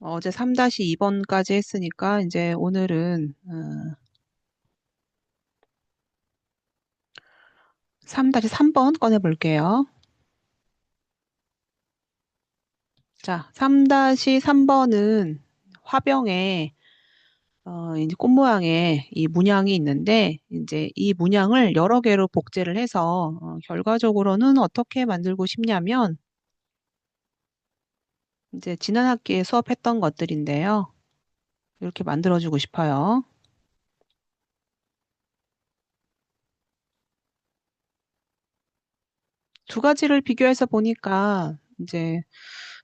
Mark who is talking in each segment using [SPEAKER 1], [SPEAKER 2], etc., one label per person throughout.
[SPEAKER 1] 어제 3-2번까지 했으니까 이제 오늘은 3-3번 꺼내 볼게요. 자, 3-3번은 화병에 이제 꽃 모양의 이 문양이 있는데 이제 이 문양을 여러 개로 복제를 해서 결과적으로는 어떻게 만들고 싶냐면 이제 지난 학기에 수업했던 것들인데요. 이렇게 만들어주고 싶어요. 두 가지를 비교해서 보니까 이제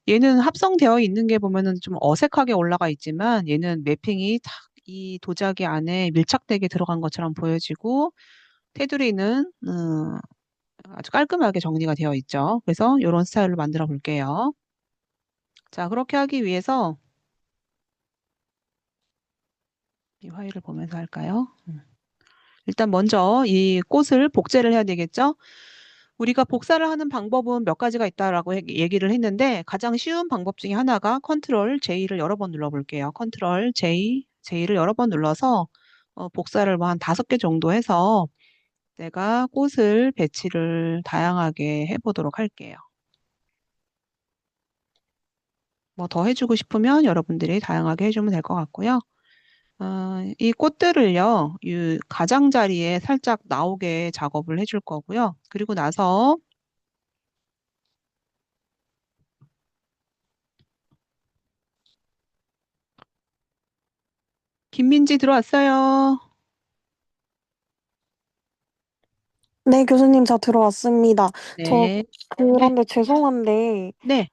[SPEAKER 1] 얘는 합성되어 있는 게 보면은 좀 어색하게 올라가 있지만 얘는 매핑이 탁 이 도자기 안에 밀착되게 들어간 것처럼 보여지고 테두리는 아주 깔끔하게 정리가 되어 있죠. 그래서 이런 스타일로 만들어 볼게요. 자, 그렇게 하기 위해서 이 파일을 보면서 할까요? 일단 먼저 이 꽃을 복제를 해야 되겠죠? 우리가 복사를 하는 방법은 몇 가지가 있다라고 얘기를 했는데 가장 쉬운 방법 중에 하나가 컨트롤 J를 여러 번 눌러볼게요. 컨트롤 J, J를 여러 번 눌러서 복사를 뭐 한 5개 정도 해서 내가 꽃을 배치를 다양하게 해보도록 할게요. 뭐 더 해주고 싶으면 여러분들이 다양하게 해주면 될 것 같고요. 이 꽃들을요, 이 가장자리에 살짝 나오게 작업을 해줄 거고요. 그리고 나서 김민지 들어왔어요.
[SPEAKER 2] 네, 교수님, 저 들어왔습니다. 저,
[SPEAKER 1] 네, 네,
[SPEAKER 2] 그런데 죄송한데,
[SPEAKER 1] 네,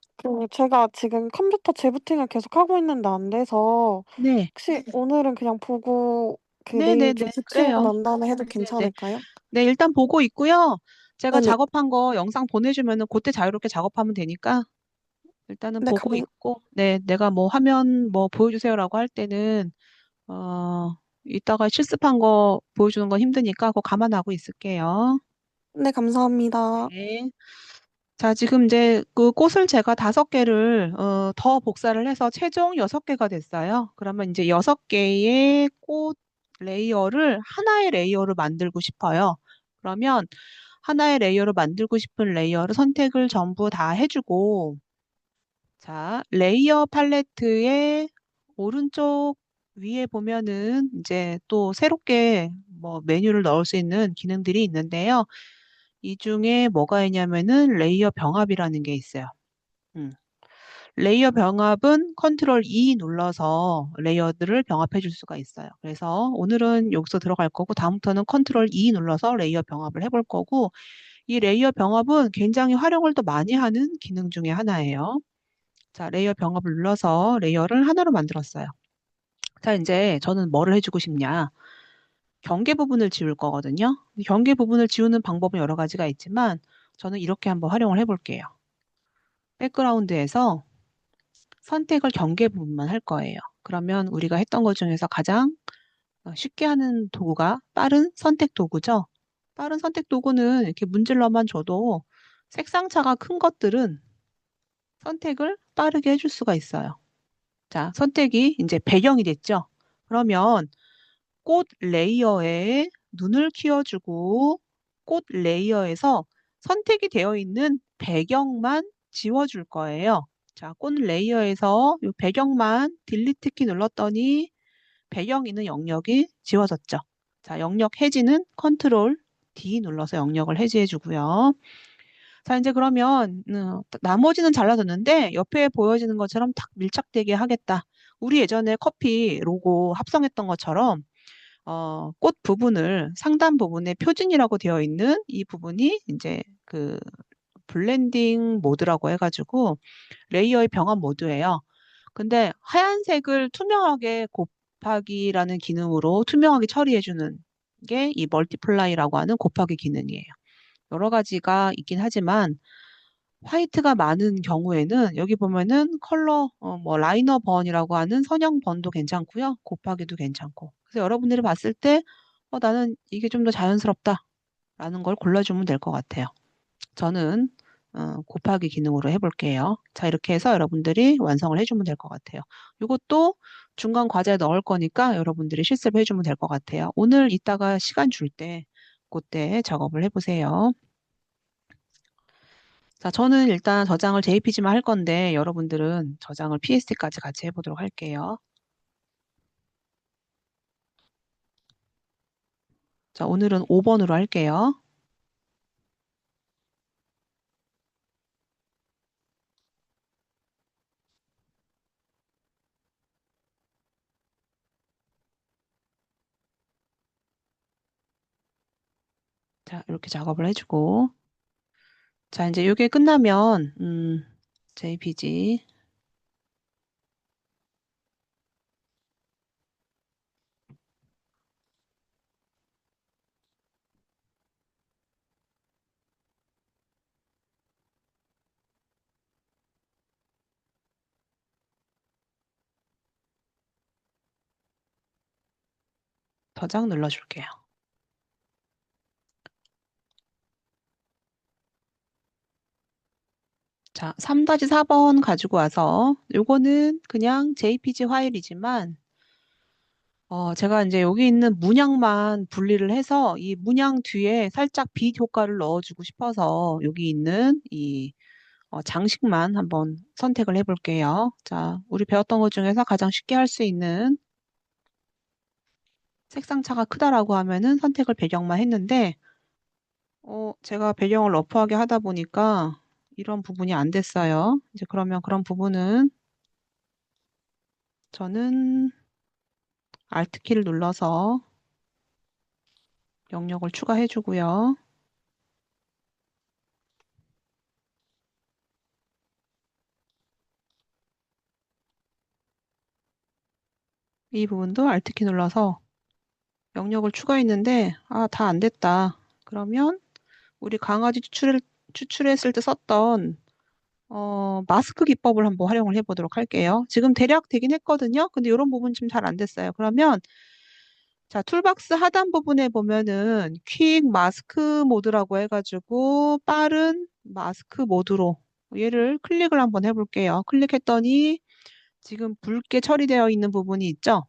[SPEAKER 2] 제가 지금 컴퓨터 재부팅을 계속 하고 있는데 안 돼서,
[SPEAKER 1] 네,
[SPEAKER 2] 혹시 오늘은 그냥 보고,
[SPEAKER 1] 네, 네,
[SPEAKER 2] 내일
[SPEAKER 1] 네,
[SPEAKER 2] 좀 붙이고
[SPEAKER 1] 그래요.
[SPEAKER 2] 난 다음에 해도
[SPEAKER 1] 네, 네.
[SPEAKER 2] 괜찮을까요?
[SPEAKER 1] 네, 일단 보고 있고요. 제가
[SPEAKER 2] 네네.
[SPEAKER 1] 작업한 거 영상 보내주면은 그때 자유롭게 작업하면 되니까 일단은
[SPEAKER 2] 네,
[SPEAKER 1] 보고 있고, 네, 내가 뭐 화면 뭐 보여주세요라고 할 때는, 이따가 실습한 거 보여주는 건 힘드니까 그거 감안하고 있을게요.
[SPEAKER 2] 네, 감사합니다.
[SPEAKER 1] 네. 자, 지금 이제 그 꽃을 제가 5개를 더 복사를 해서 최종 6개가 됐어요. 그러면 이제 6개의 꽃 레이어를 하나의 레이어로 만들고 싶어요. 그러면 하나의 레이어로 만들고 싶은 레이어를 선택을 전부 다 해주고, 자, 레이어 팔레트의 오른쪽 위에 보면은 이제 또 새롭게 뭐 메뉴를 넣을 수 있는 기능들이 있는데요. 이 중에 뭐가 있냐면은 레이어 병합이라는 게 있어요. 음. 레이어 병합은 컨트롤 E 눌러서 레이어들을 병합해 줄 수가 있어요. 그래서 오늘은 여기서 들어갈 거고 다음부터는 컨트롤 E 눌러서 레이어 병합을 해볼 거고 이 레이어 병합은 굉장히 활용을 더 많이 하는 기능 중에 하나예요. 자, 레이어 병합을 눌러서 레이어를 하나로 만들었어요. 자, 이제 저는 뭐를 해주고 싶냐? 경계 부분을 지울 거거든요. 경계 부분을 지우는 방법은 여러 가지가 있지만 저는 이렇게 한번 활용을 해볼게요. 백그라운드에서 선택을 경계 부분만 할 거예요. 그러면 우리가 했던 것 중에서 가장 쉽게 하는 도구가 빠른 선택 도구죠. 빠른 선택 도구는 이렇게 문질러만 줘도 색상차가 큰 것들은 선택을 빠르게 해줄 수가 있어요. 자, 선택이 이제 배경이 됐죠. 그러면 꽃 레이어에 눈을 키워주고 꽃 레이어에서 선택이 되어 있는 배경만 지워줄 거예요. 자, 꽃 레이어에서 이 배경만 딜리트 키 눌렀더니 배경 있는 영역이 지워졌죠. 자, 영역 해지는 컨트롤 D 눌러서 영역을 해지해 주고요. 자, 이제 그러면 나머지는 잘라졌는데 옆에 보여지는 것처럼 탁 밀착되게 하겠다. 우리 예전에 커피 로고 합성했던 것처럼 꽃 부분을 상단 부분에 표준이라고 되어 있는 이 부분이 이제 그 블렌딩 모드라고 해가지고 레이어의 병합 모드예요. 근데 하얀색을 투명하게 곱하기라는 기능으로 투명하게 처리해주는 게 이 멀티플라이라고 하는 곱하기 기능이에요. 여러 가지가 있긴 하지만 화이트가 많은 경우에는 여기 보면은 컬러 뭐 라이너 번이라고 하는 선형 번도 괜찮고요. 곱하기도 괜찮고. 그래서 여러분들이 봤을 때 나는 이게 좀 더 자연스럽다라는 걸 골라주면 될 것 같아요. 저는 곱하기 기능으로 해볼게요. 자, 이렇게 해서 여러분들이 완성을 해주면 될 것 같아요. 이것도 중간 과제에 넣을 거니까 여러분들이 실습해 주면 될 것 같아요. 오늘 이따가 시간 줄 때 그때 작업을 해보세요. 자, 저는 일단 저장을 JPG만 할 건데 여러분들은 저장을 PST까지 같이 해보도록 할게요. 자, 오늘은 5번으로 할게요. 자, 이렇게 작업을 해주고. 자, 이제 이게 끝나면, JPG. 저장 눌러줄게요. 자, 3-4번 가지고 와서, 요거는 그냥 JPG 파일이지만, 제가 이제 여기 있는 문양만 분리를 해서 이 문양 뒤에 살짝 빛 효과를 넣어주고 싶어서 여기 있는 이 장식만 한번 선택을 해볼게요. 자, 우리 배웠던 것 중에서 가장 쉽게 할 수 있는 색상 차가 크다라고 하면은 선택을 배경만 했는데, 제가 배경을 러프하게 하다 보니까 이런 부분이 안 됐어요. 이제 그러면 그런 부분은 저는 Alt 키를 눌러서 영역을 추가해 주고요. 이 부분도 Alt 키 눌러서 영역을 추가했는데, 다 안 됐다. 그러면 우리 강아지 추출했을 때 썼던 마스크 기법을 한번 활용을 해보도록 할게요. 지금 대략 되긴 했거든요. 근데 이런 부분 좀 잘 안 됐어요. 그러면 자, 툴박스 하단 부분에 보면은 퀵 마스크 모드라고 해가지고 빠른 마스크 모드로 얘를 클릭을 한번 해볼게요. 클릭했더니 지금 붉게 처리되어 있는 부분이 있죠?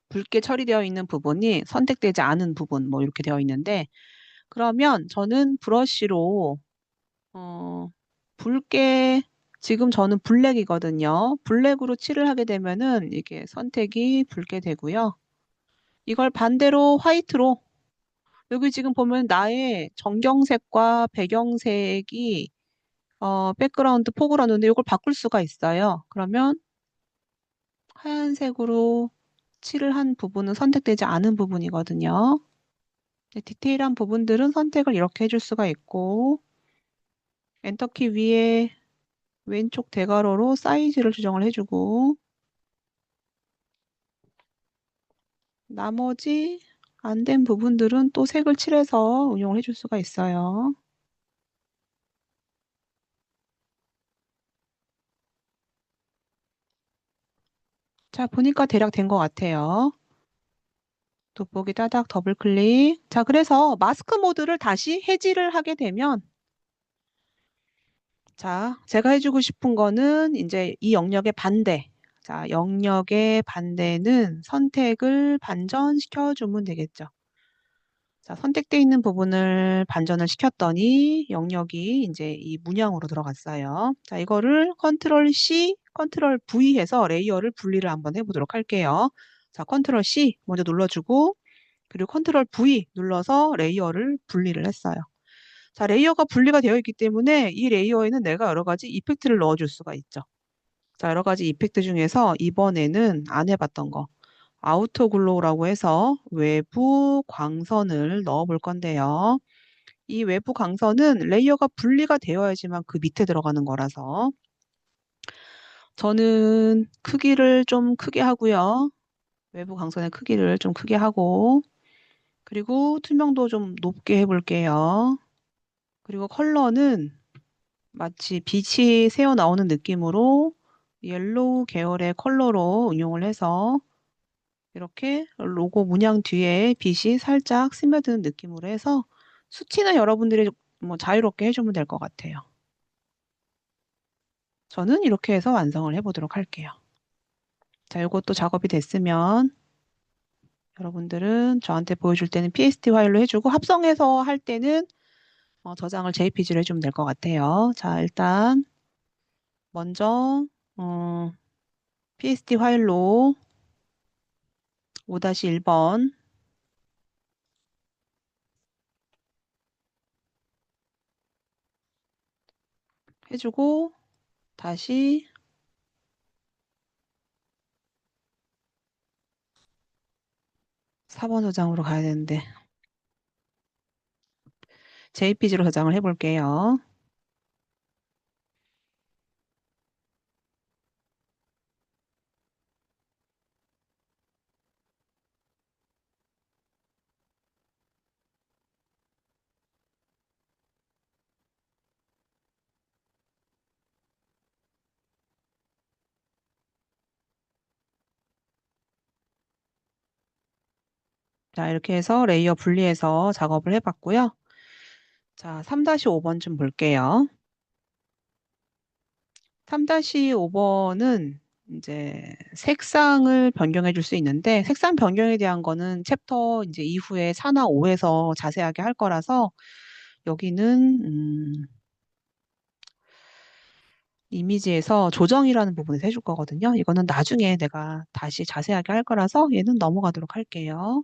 [SPEAKER 1] 붉게 처리되어 있는 부분이 선택되지 않은 부분 뭐 이렇게 되어 있는데 그러면 저는 브러쉬로 어, 붉게 지금 저는 블랙이거든요. 블랙으로 칠을 하게 되면은 이게 선택이 붉게 되고요. 이걸 반대로 화이트로 여기 지금 보면 나의 정경색과 배경색이 백그라운드 포그라운드인데 이걸 바꿀 수가 있어요. 그러면 하얀색으로 칠을 한 부분은 선택되지 않은 부분이거든요. 디테일한 부분들은 선택을 이렇게 해줄 수가 있고 엔터키 위에 왼쪽 대괄호로 사이즈를 조정을 해주고 나머지 안 된 부분들은 또 색을 칠해서 응용을 해줄 수가 있어요. 자, 보니까 대략 된 것 같아요. 돋보기 따닥 더블 클릭. 자, 그래서 마스크 모드를 다시 해지를 하게 되면 자, 제가 해주고 싶은 거는 이제 이 영역의 반대. 자, 영역의 반대는 선택을 반전시켜 주면 되겠죠. 자, 선택되어 있는 부분을 반전을 시켰더니 영역이 이제 이 문양으로 들어갔어요. 자, 이거를 컨트롤 C, 컨트롤 V 해서 레이어를 분리를 한번 해보도록 할게요. 자, 컨트롤 C 먼저 눌러주고 그리고 컨트롤 V 눌러서 레이어를 분리를 했어요. 자, 레이어가 분리가 되어 있기 때문에 이 레이어에는 내가 여러 가지 이펙트를 넣어줄 수가 있죠. 자, 여러 가지 이펙트 중에서 이번에는 안 해봤던 거. 아우터 글로우라고 해서 외부 광선을 넣어 볼 건데요. 이 외부 광선은 레이어가 분리가 되어야지만 그 밑에 들어가는 거라서 저는 크기를 좀 크게 하고요. 외부 광선의 크기를 좀 크게 하고 그리고 투명도 좀 높게 해볼게요. 그리고 컬러는 마치 빛이 새어 나오는 느낌으로 옐로우 계열의 컬러로 응용을 해서 이렇게 로고 문양 뒤에 빛이 살짝 스며드는 느낌으로 해서 수치는 여러분들이 뭐 자유롭게 해주면 될 것 같아요. 저는 이렇게 해서 완성을 해보도록 할게요. 자, 이것도 작업이 됐으면 여러분들은 저한테 보여줄 때는 PSD 파일로 해주고 합성해서 할 때는 저장을 JPG로 해주면 될 것 같아요. 자, 일단 먼저 어, PSD 파일로 5-1번 해주고 다시 4번 저장으로 가야 되는데 JPG로 저장을 해볼게요. 자, 이렇게 해서 레이어 분리해서 작업을 해봤고요. 자, 3-5번 좀 볼게요. 3-5번은 이제 색상을 변경해 줄 수 있는데 색상 변경에 대한 거는 챕터 이제 이후에 4나 5에서 자세하게 할 거라서 여기는 이미지에서 조정이라는 부분에서 해줄 거거든요. 이거는 나중에 내가 다시 자세하게 할 거라서 얘는 넘어가도록 할게요.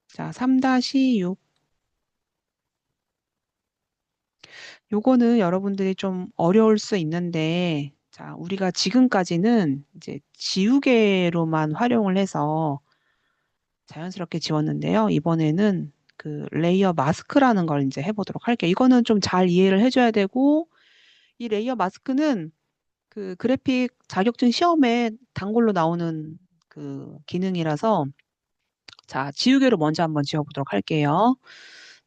[SPEAKER 1] 자, 3-6. 요거는 여러분들이 좀 어려울 수 있는데, 자, 우리가 지금까지는 이제 지우개로만 활용을 해서 자연스럽게 지웠는데요. 이번에는 그 레이어 마스크라는 걸 이제 해보도록 할게요. 이거는 좀 잘 이해를 해줘야 되고, 이 레이어 마스크는 그 그래픽 자격증 시험에 단골로 나오는 그 기능이라서, 자, 지우개로 먼저 한번 지워보도록 할게요.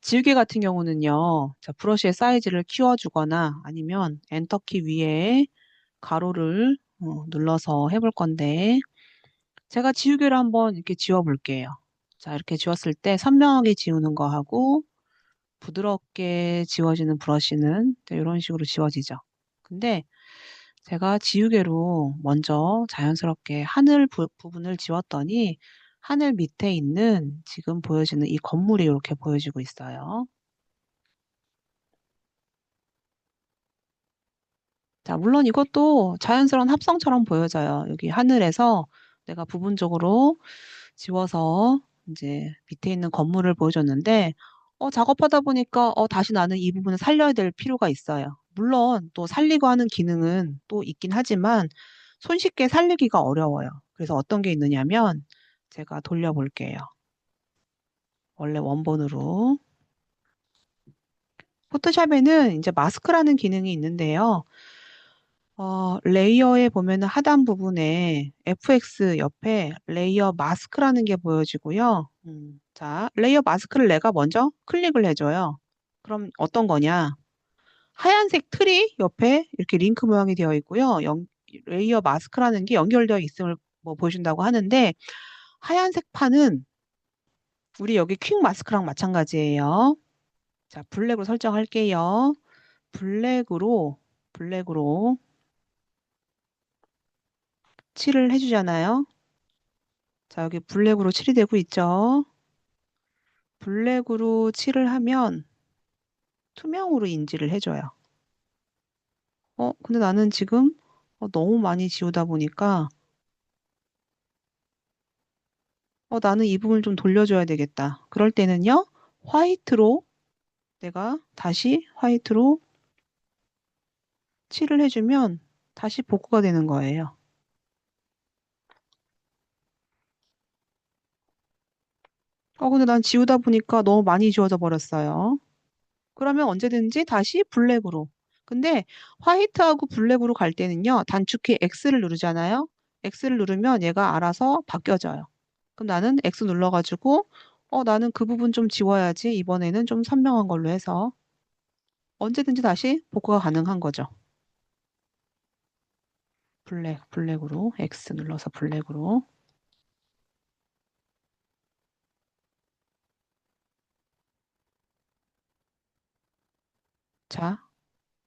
[SPEAKER 1] 지우개 같은 경우는요, 자, 브러쉬의 사이즈를 키워주거나 아니면 엔터키 위에 가로를 눌러서 해볼 건데, 제가 지우개로 한번 이렇게 지워볼게요. 자, 이렇게 지웠을 때 선명하게 지우는 거 하고 부드럽게 지워지는 브러쉬는 이런 식으로 지워지죠. 근데 제가 지우개로 먼저 자연스럽게 하늘 부분을 지웠더니 하늘 밑에 있는 지금 보여지는 이 건물이 이렇게 보여지고 있어요. 자, 물론 이것도 자연스러운 합성처럼 보여져요. 여기 하늘에서 내가 부분적으로 지워서 이제 밑에 있는 건물을 보여줬는데, 작업하다 보니까, 다시 나는 이 부분을 살려야 될 필요가 있어요. 물론 또 살리고 하는 기능은 또 있긴 하지만 손쉽게 살리기가 어려워요. 그래서 어떤 게 있느냐면 제가 돌려볼게요. 원래 원본으로. 포토샵에는 이제 마스크라는 기능이 있는데요. 레이어에 보면은 하단 부분에 FX 옆에 레이어 마스크라는 게 보여지고요. 자, 레이어 마스크를 내가 먼저 클릭을 해줘요. 그럼 어떤 거냐? 하얀색 틀이 옆에 이렇게 링크 모양이 되어 있고요. 레이어 마스크라는 게 연결되어 있음을 뭐 보여준다고 하는데, 하얀색 판은 우리 여기 퀵 마스크랑 마찬가지예요. 자, 블랙으로 설정할게요. 블랙으로 칠을 해주잖아요. 자, 여기 블랙으로 칠이 되고 있죠. 블랙으로 칠을 하면 투명으로 인지를 해줘요. 근데 나는 지금 너무 많이 지우다 보니까 나는 이 부분을 좀 돌려줘야 되겠다. 그럴 때는요, 화이트로 내가 다시 화이트로 칠을 해주면 다시 복구가 되는 거예요. 근데 난 지우다 보니까 너무 많이 지워져 버렸어요. 그러면 언제든지 다시 블랙으로. 근데 화이트하고 블랙으로 갈 때는요, 단축키 X를 누르잖아요. X를 누르면 얘가 알아서 바뀌어져요. 그럼 나는 X 눌러가지고, 나는 그 부분 좀 지워야지. 이번에는 좀 선명한 걸로 해서 언제든지 다시 복구가 가능한 거죠. 블랙으로, X 눌러서 블랙으로. 자,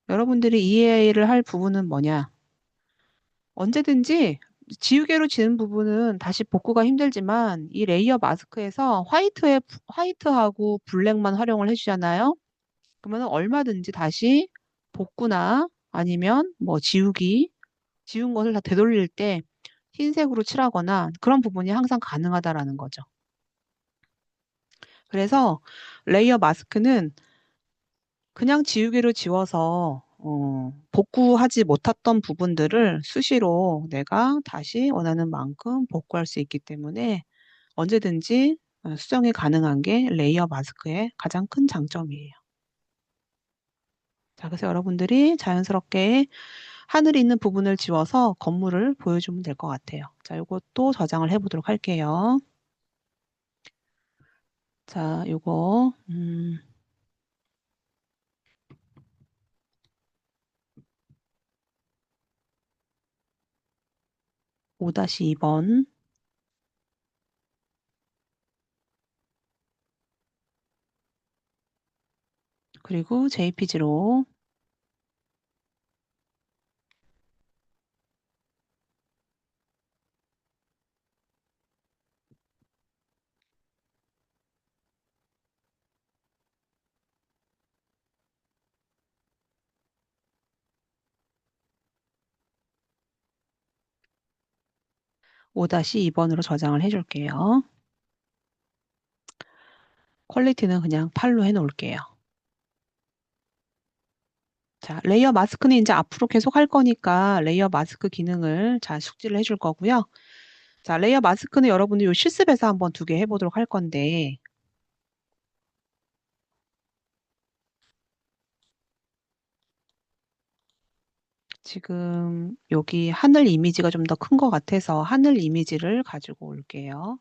[SPEAKER 1] 여러분들이 이해를 할 부분은 뭐냐? 언제든지 지우개로 지은 부분은 다시 복구가 힘들지만 이 레이어 마스크에서 화이트하고 블랙만 활용을 해주잖아요. 그러면 얼마든지 다시 복구나 아니면 뭐 지운 것을 다 되돌릴 때 흰색으로 칠하거나 그런 부분이 항상 가능하다라는 거죠. 그래서 레이어 마스크는 그냥 지우개로 지워서 복구하지 못했던 부분들을 수시로 내가 다시 원하는 만큼 복구할 수 있기 때문에 언제든지 수정이 가능한 게 레이어 마스크의 가장 큰 장점이에요. 자, 그래서 여러분들이 자연스럽게 하늘이 있는 부분을 지워서 건물을 보여주면 될 것 같아요. 자, 이것도 저장을 해보도록 할게요. 자, 요거 5-2번 그리고 JPG로 5-2번으로 저장을 해줄게요. 퀄리티는 그냥 8로 해놓을게요. 자, 레이어 마스크는 이제 앞으로 계속 할 거니까 레이어 마스크 기능을 잘 숙지를 해줄 거고요. 자, 레이어 마스크는 여러분들 요 실습에서 한번 2개 해보도록 할 건데 지금 여기 하늘 이미지가 좀 더 큰 것 같아서 하늘 이미지를 가지고 올게요.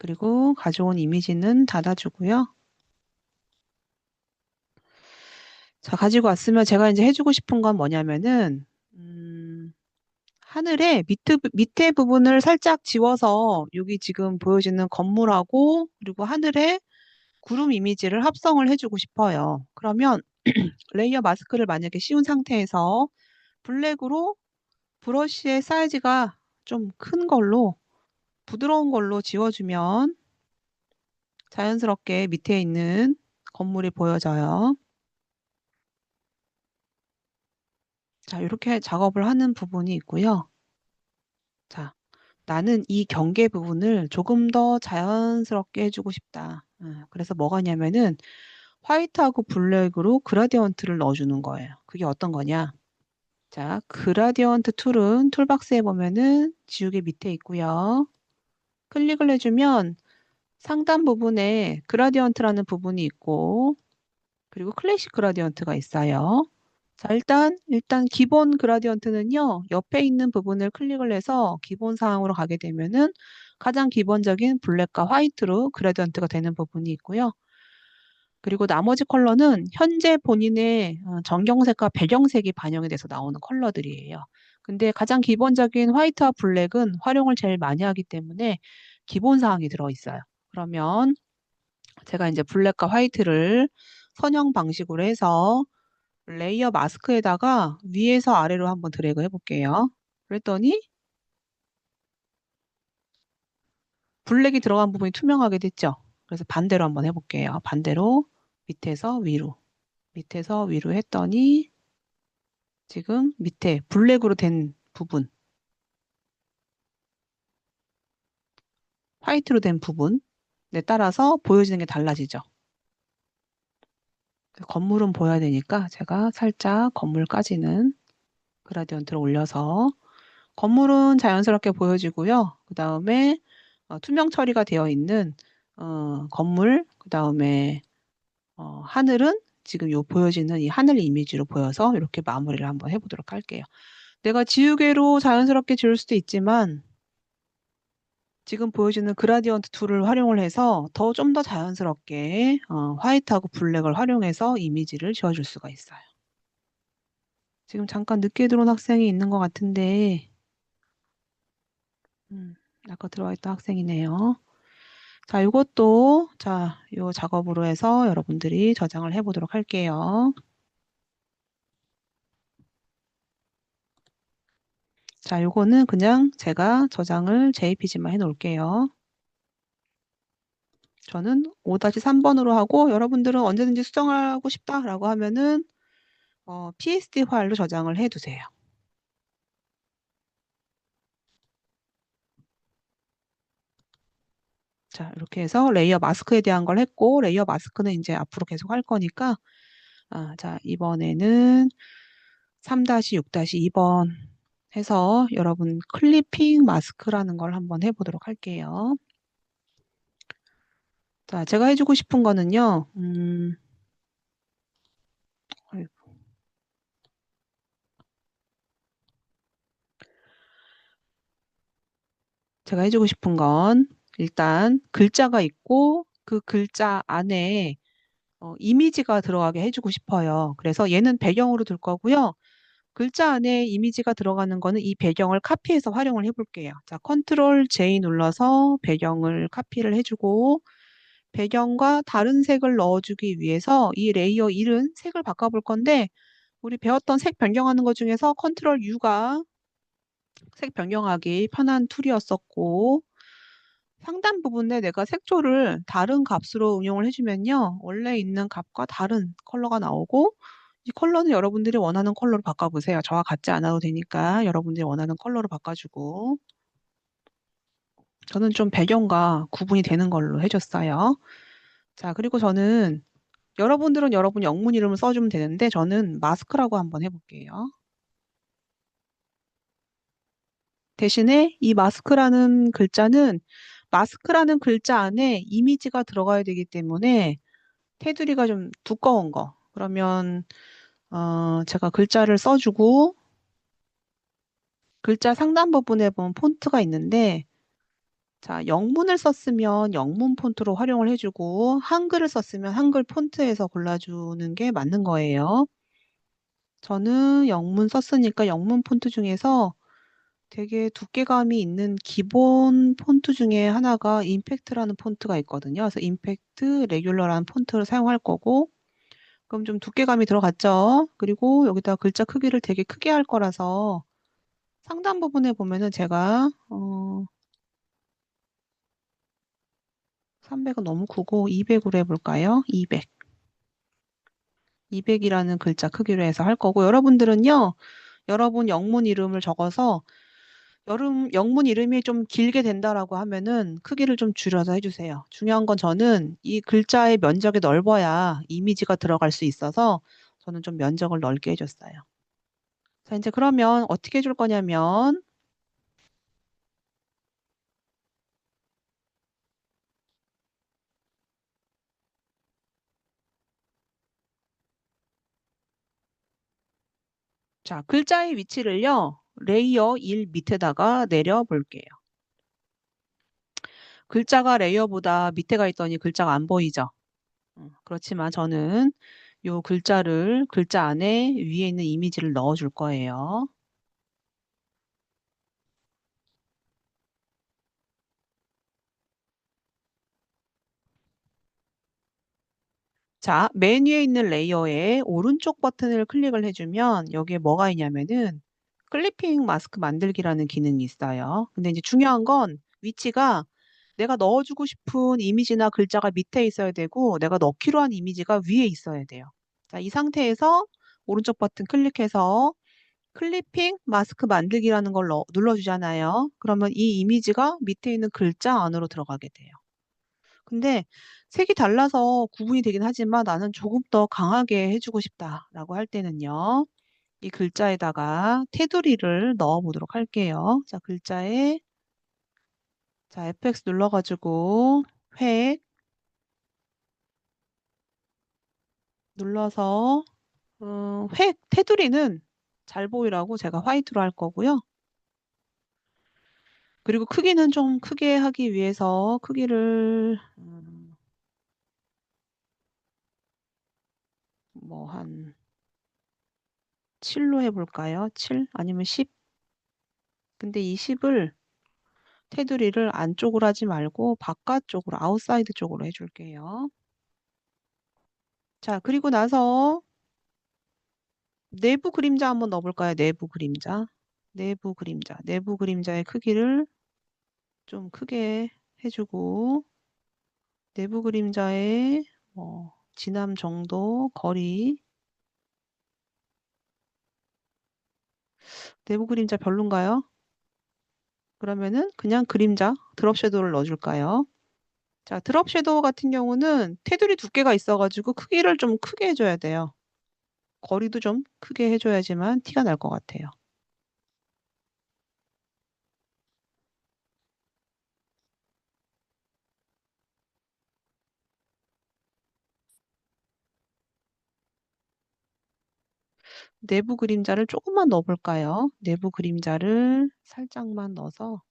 [SPEAKER 1] 그리고 가져온 이미지는 닫아주고요. 자, 가지고 왔으면 제가 이제 해주고 싶은 건 뭐냐면은, 하늘의 밑에 부분을 살짝 지워서 여기 지금 보여지는 건물하고 그리고 하늘의 구름 이미지를 합성을 해주고 싶어요. 그러면 레이어 마스크를 만약에 씌운 상태에서 블랙으로 브러쉬의 사이즈가 좀 큰 걸로 부드러운 걸로 지워주면 자연스럽게 밑에 있는 건물이 보여져요. 자, 이렇게 작업을 하는 부분이 있고요. 자, 나는 이 경계 부분을 조금 더 자연스럽게 해주고 싶다. 그래서 뭐가 냐면은 화이트하고 블랙으로 그라디언트를 넣어주는 거예요. 그게 어떤 거냐? 자, 그라디언트 툴은 툴박스에 보면은 지우개 밑에 있고요. 클릭을 해주면 상단 부분에 그라디언트라는 부분이 있고 그리고 클래식 그라디언트가 있어요. 자, 일단 기본 그라디언트는요, 옆에 있는 부분을 클릭을 해서 기본 사항으로 가게 되면은 가장 기본적인 블랙과 화이트로 그라디언트가 되는 부분이 있고요. 그리고 나머지 컬러는 현재 본인의 전경색과 배경색이 반영이 돼서 나오는 컬러들이에요. 근데 가장 기본적인 화이트와 블랙은 활용을 제일 많이 하기 때문에 기본 사항이 들어있어요. 그러면 제가 이제 블랙과 화이트를 선형 방식으로 해서 레이어 마스크에다가 위에서 아래로 한번 드래그 해볼게요. 그랬더니 블랙이 들어간 부분이 투명하게 됐죠. 그래서 반대로 한번 해볼게요. 반대로 밑에서 위로 했더니 지금 밑에 블랙으로 된 부분, 화이트로 된 부분에 따라서 보여지는 게 달라지죠. 건물은 보여야 되니까 제가 살짝 건물까지는 그라디언트를 올려서 건물은 자연스럽게 보여지고요. 그 다음에 투명 처리가 되어 있는 건물, 그 다음에 하늘은 지금 요 보여지는 이 하늘 이미지로 보여서 이렇게 마무리를 한번 해보도록 할게요. 내가 지우개로 자연스럽게 지울 수도 있지만 지금 보여지는 그라디언트 툴을 활용을 해서 좀 더 자연스럽게 화이트하고 블랙을 활용해서 이미지를 지워줄 수가 있어요. 지금 잠깐 늦게 들어온 학생이 있는 것 같은데 아까 들어와 있던 학생이네요. 자, 이것도, 자, 요 작업으로 해서 여러분들이 저장을 해보도록 할게요. 자, 요거는 그냥 제가 저장을 JPG만 해 놓을게요. 저는 5-3번으로 하고 여러분들은 언제든지 수정하고 싶다라고 하면은 PSD 파일로 저장을 해 두세요. 자, 이렇게 해서 레이어 마스크에 대한 걸 했고 레이어 마스크는 이제 앞으로 계속 할 거니까 자, 이번에는 3-6-2번 해서 여러분 클리핑 마스크라는 걸 한번 해보도록 할게요. 자, 제가 해주고 싶은 거는요. 제가 해주고 싶은 건 일단 글자가 있고 그 글자 안에 이미지가 들어가게 해주고 싶어요. 그래서 얘는 배경으로 둘 거고요. 글자 안에 이미지가 들어가는 거는 이 배경을 카피해서 활용을 해볼게요. 자, 컨트롤 J 눌러서 배경을 카피를 해주고 배경과 다른 색을 넣어주기 위해서 이 레이어 1은 색을 바꿔볼 건데 우리 배웠던 색 변경하는 것 중에서 컨트롤 U가 색 변경하기 편한 툴이었었고 상단 부분에 내가 색조를 다른 값으로 응용을 해주면요. 원래 있는 값과 다른 컬러가 나오고 이 컬러는 여러분들이 원하는 컬러로 바꿔보세요. 저와 같지 않아도 되니까 여러분들이 원하는 컬러로 바꿔주고 저는 좀 배경과 구분이 되는 걸로 해줬어요. 자, 그리고 저는 여러분들은 여러분 영문 이름을 써주면 되는데 저는 마스크라고 한번 해볼게요. 대신에 이 마스크라는 글자 안에 이미지가 들어가야 되기 때문에 테두리가 좀 두꺼운 거. 그러면 제가 글자를 써주고 글자 상단 부분에 보면 폰트가 있는데 자, 영문을 썼으면 영문 폰트로 활용을 해주고 한글을 썼으면 한글 폰트에서 골라주는 게 맞는 거예요. 저는 영문 썼으니까 영문 폰트 중에서 되게 두께감이 있는 기본 폰트 중에 하나가 임팩트라는 폰트가 있거든요. 그래서 임팩트 레귤러라는 폰트를 사용할 거고 그럼 좀 두께감이 들어갔죠. 그리고 여기다 글자 크기를 되게 크게 할 거라서 상단 부분에 보면은 제가 300은 너무 크고 200으로 해볼까요? 200. 200이라는 글자 크기로 해서 할 거고 여러분들은요. 여러분 영문 이름을 적어서 영문 이름이 좀 길게 된다라고 하면은 크기를 좀 줄여서 해주세요. 중요한 건 저는 이 글자의 면적이 넓어야 이미지가 들어갈 수 있어서 저는 좀 면적을 넓게 해줬어요. 자, 이제 그러면 어떻게 해줄 거냐면 자, 글자의 위치를요, 레이어 1 밑에다가 내려 볼게요. 글자가 레이어보다 밑에가 있더니 글자가 안 보이죠? 그렇지만 저는 요 글자를 글자 안에 위에 있는 이미지를 넣어 줄 거예요. 자, 맨 위에 있는 레이어의 오른쪽 버튼을 클릭을 해주면 여기에 뭐가 있냐면은 클리핑 마스크 만들기라는 기능이 있어요. 근데 이제 중요한 건 위치가 내가 넣어주고 싶은 이미지나 글자가 밑에 있어야 되고 내가 넣기로 한 이미지가 위에 있어야 돼요. 자, 이 상태에서 오른쪽 버튼 클릭해서 클리핑 마스크 만들기라는 걸 눌러주잖아요. 그러면 이 이미지가 밑에 있는 글자 안으로 들어가게 돼요. 근데 색이 달라서 구분이 되긴 하지만 나는 조금 더 강하게 해주고 싶다라고 할 때는요. 이 글자에다가 테두리를 넣어 보도록 할게요. 자, 글자에 자, FX 눌러가지고 획 눌러서 획 테두리는 잘 보이라고 제가 화이트로 할 거고요. 그리고 크기는 좀 크게 하기 위해서 크기를 뭐 한 7로 해볼까요? 7 아니면 10? 근데 이 10을 테두리를 안쪽으로 하지 말고 바깥쪽으로, 아웃사이드 쪽으로 해줄게요. 자, 그리고 나서 내부 그림자 한번 넣어볼까요? 내부 그림자. 내부 그림자. 내부 그림자의 크기를 좀 크게 해주고, 내부 그림자의 진함 정도, 거리. 내부 그림자 별론가요? 그러면은 그냥 그림자, 드롭 섀도우를 넣어줄까요? 자, 드롭 섀도우 같은 경우는 테두리 두께가 있어가지고 크기를 좀 크게 해줘야 돼요. 거리도 좀 크게 해줘야지만 티가 날 것 같아요. 내부 그림자를 조금만 넣어볼까요? 내부 그림자를 살짝만 넣어서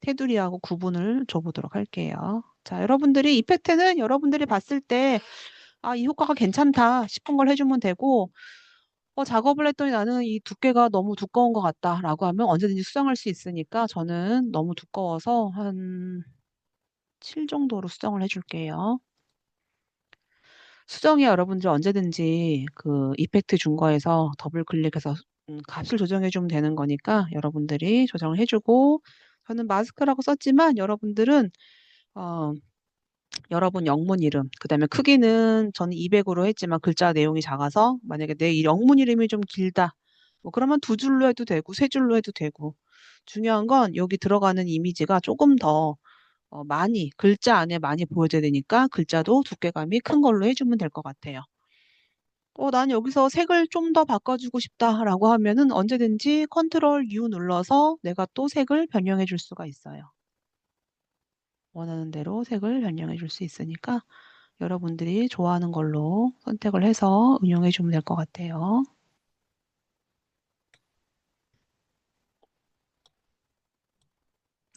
[SPEAKER 1] 테두리하고 구분을 줘보도록 할게요. 자, 여러분들이 이펙트는 여러분들이 봤을 때 아, 이 효과가 괜찮다 싶은 걸 해주면 되고 작업을 했더니 나는 이 두께가 너무 두꺼운 것 같다라고 하면 언제든지 수정할 수 있으니까 저는 너무 두꺼워서 한 7 정도로 수정을 해줄게요. 수정이 여러분들 언제든지 그 이펙트 준 거에서 더블 클릭해서 값을 조정해 주면 되는 거니까 여러분들이 조정을 해주고 저는 마스크라고 썼지만 여러분들은 어, 여러분 영문 이름 그다음에 크기는 저는 200으로 했지만 글자 내용이 작아서 만약에 내 이 영문 이름이 좀 길다 뭐 그러면 2줄로 해도 되고 3줄로 해도 되고 중요한 건 여기 들어가는 이미지가 조금 더 많이 글자 안에 많이 보여줘야 되니까 글자도 두께감이 큰 걸로 해주면 될 것 같아요. 난 여기서 색을 좀 더 바꿔주고 싶다라고 하면은 언제든지 컨트롤 U 눌러서 내가 또 색을 변형해 줄 수가 있어요. 원하는 대로 색을 변형해 줄 수 있으니까 여러분들이 좋아하는 걸로 선택을 해서 응용해 주면 될 것 같아요.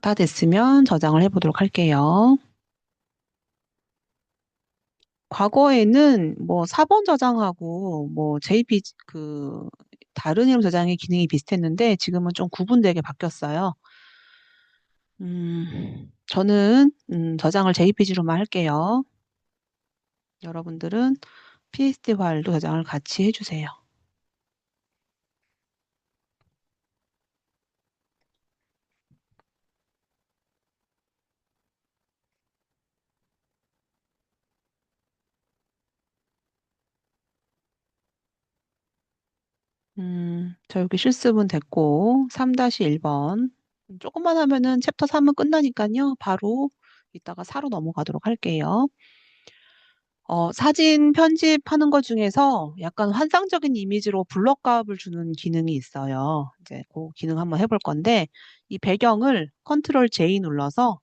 [SPEAKER 1] 다 됐으면 저장을 해보도록 할게요. 과거에는 뭐 4번 저장하고 뭐 JPG 다른 이름 저장의 기능이 비슷했는데 지금은 좀 구분되게 바뀌었어요. 저는 저장을 JPG로만 할게요. 여러분들은 PSD 파일도 저장을 같이 해주세요. 저 여기 실습은 됐고 3-1번 조금만 하면은 챕터 3은 끝나니까요. 바로 이따가 4로 넘어가도록 할게요. 사진 편집하는 것 중에서 약간 환상적인 이미지로 블럭 값을 주는 기능이 있어요. 이제 그 기능 한번 해볼 건데 이 배경을 컨트롤 J 눌러서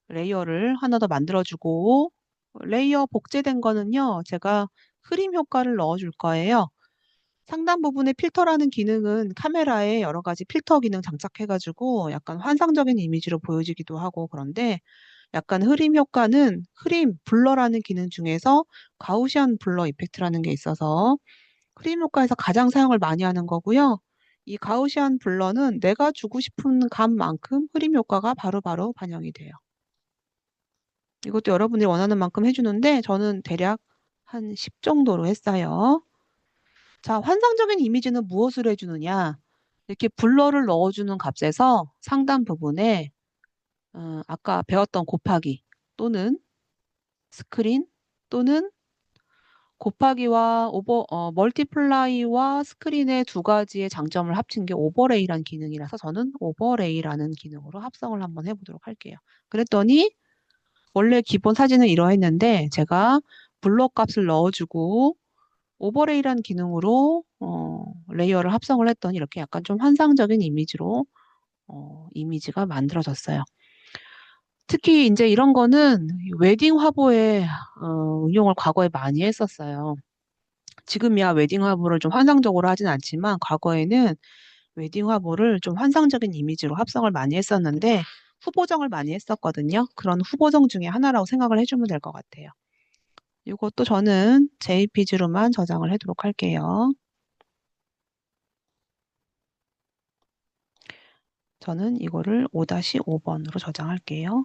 [SPEAKER 1] 레이어를 하나 더 만들어주고 레이어 복제된 거는요. 제가 흐림 효과를 넣어줄 거예요. 상단 부분에 필터라는 기능은 카메라에 여러 가지 필터 기능 장착해가지고 약간 환상적인 이미지로 보여지기도 하고 그런데 약간 흐림 효과는 흐림 블러라는 기능 중에서 가우시안 블러 이펙트라는 게 있어서 흐림 효과에서 가장 사용을 많이 하는 거고요. 이 가우시안 블러는 내가 주고 싶은 값만큼 흐림 효과가 바로바로 반영이 돼요. 이것도 여러분들이 원하는 만큼 해주는데 저는 대략 한 10 정도로 했어요. 자, 환상적인 이미지는 무엇을 해주느냐? 이렇게 블러를 넣어주는 값에서 상단 부분에 아까 배웠던 곱하기 또는 스크린 또는 곱하기와 멀티플라이와 스크린의 두 가지의 장점을 합친 게 오버레이라는 기능이라서 저는 오버레이라는 기능으로 합성을 한번 해보도록 할게요. 그랬더니 원래 기본 사진은 이러했는데 제가 블러 값을 넣어주고 오버레이라는 기능으로 레이어를 합성을 했더니 이렇게 약간 좀 환상적인 이미지로 이미지가 만들어졌어요. 특히 이제 이런 거는 웨딩 화보에 응용을 과거에 많이 했었어요. 지금이야 웨딩 화보를 좀 환상적으로 하진 않지만 과거에는 웨딩 화보를 좀 환상적인 이미지로 합성을 많이 했었는데 후보정을 많이 했었거든요. 그런 후보정 중에 하나라고 생각을 해주면 될 것 같아요. 이것도 저는 JPG로만 저장을 하도록 할게요. 저는 이거를 5-5번으로 저장할게요.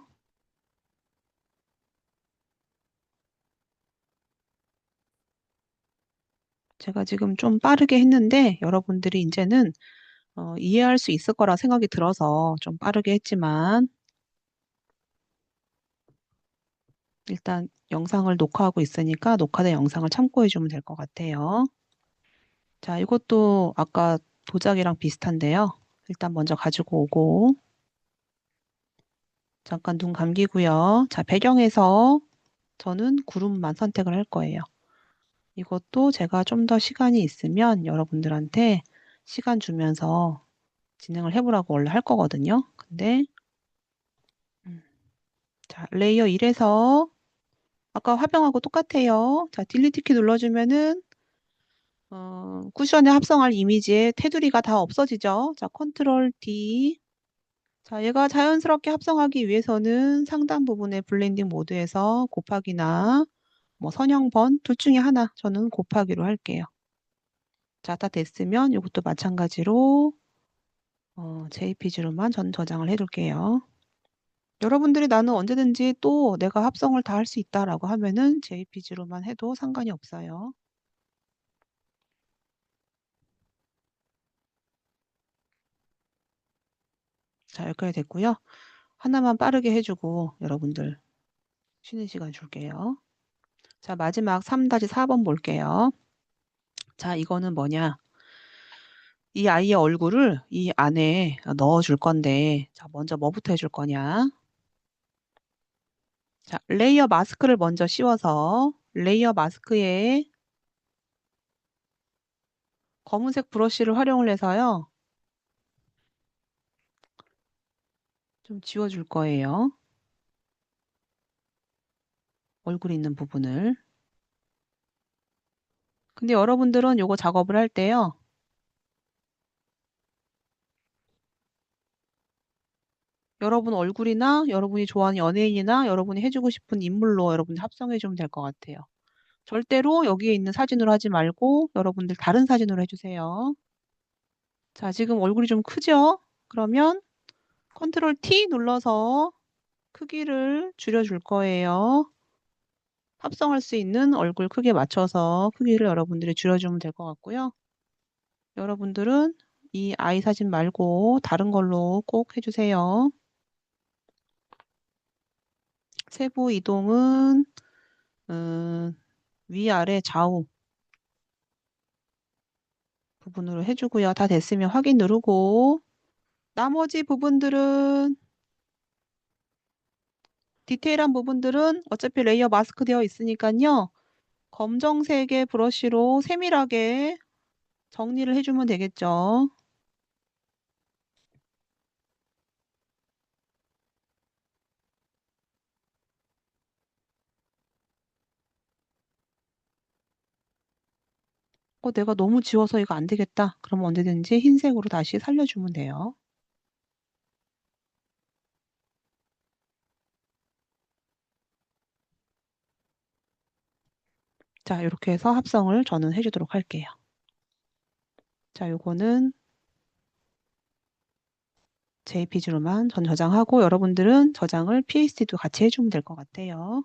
[SPEAKER 1] 제가 지금 좀 빠르게 했는데 여러분들이 이제는 이해할 수 있을 거라 생각이 들어서 좀 빠르게 했지만 일단 영상을 녹화하고 있으니까 녹화된 영상을 참고해 주면 될 것 같아요. 자, 이것도 아까 도자기랑 비슷한데요. 일단 먼저 가지고 오고 잠깐 눈 감기고요. 자, 배경에서 저는 구름만 선택을 할 거예요. 이것도 제가 좀 더 시간이 있으면 여러분들한테 시간 주면서 진행을 해보라고 원래 할 거거든요. 근데 자, 레이어 1에서 아까 화병하고 똑같아요. 자, 딜리트 키 눌러주면은 쿠션에 합성할 이미지에 테두리가 다 없어지죠. 자, 컨트롤 D. 자, 얘가 자연스럽게 합성하기 위해서는 상단 부분의 블렌딩 모드에서 곱하기나 뭐 선형번 둘 중에 하나 저는 곱하기로 할게요. 자, 다 됐으면 이것도 마찬가지로 JPG로만 전 저장을 해둘게요. 여러분들이 나는 언제든지 또 내가 합성을 다 할 수 있다라고 하면은 JPG로만 해도 상관이 없어요. 자, 여기까지 됐고요. 하나만 빠르게 해주고 여러분들 쉬는 시간 줄게요. 자, 마지막 3-4번 볼게요. 자, 이거는 뭐냐? 이 아이의 얼굴을 이 안에 넣어줄 건데, 자, 먼저 뭐부터 해줄 거냐? 자, 레이어 마스크를 먼저 씌워서 레이어 마스크에 검은색 브러쉬를 활용을 해서요. 좀 지워줄 거예요. 얼굴 있는 부분을. 근데 여러분들은 요거 작업을 할 때요. 여러분 얼굴이나 여러분이 좋아하는 연예인이나 여러분이 해주고 싶은 인물로 여러분이 합성해주면 될 것 같아요. 절대로 여기에 있는 사진으로 하지 말고 여러분들 다른 사진으로 해주세요. 자, 지금 얼굴이 좀 크죠? 그러면 컨트롤 T 눌러서 크기를 줄여줄 거예요. 합성할 수 있는 얼굴 크기에 맞춰서 크기를 여러분들이 줄여주면 될 것 같고요. 여러분들은 이 아이 사진 말고 다른 걸로 꼭 해주세요. 세부 이동은 위아래 좌우 부분으로 해주고요. 다 됐으면 확인 누르고 나머지 부분들은 디테일한 부분들은 어차피 레이어 마스크 되어 있으니까요. 검정색의 브러쉬로 세밀하게 정리를 해주면 되겠죠. 내가 너무 지워서 이거 안 되겠다. 그럼 언제든지 흰색으로 다시 살려주면 돼요. 자, 이렇게 해서 합성을 저는 해주도록 할게요. 자, 요거는 JPG로만 전 저장하고 여러분들은 저장을 PSD도 같이 해주면 될 것 같아요.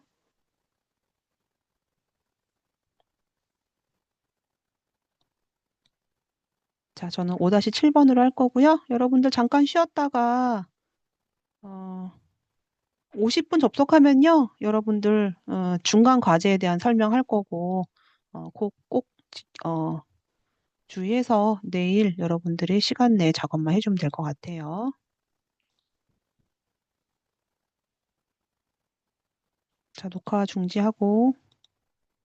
[SPEAKER 1] 자, 저는 5-7번으로 할 거고요. 여러분들 잠깐 쉬었다가 50분 접속하면요. 여러분들 중간 과제에 대한 설명할 거고 꼭 주의해서 내일 여러분들이 시간 내에 작업만 해주면 될 것 같아요. 자, 녹화 중지하고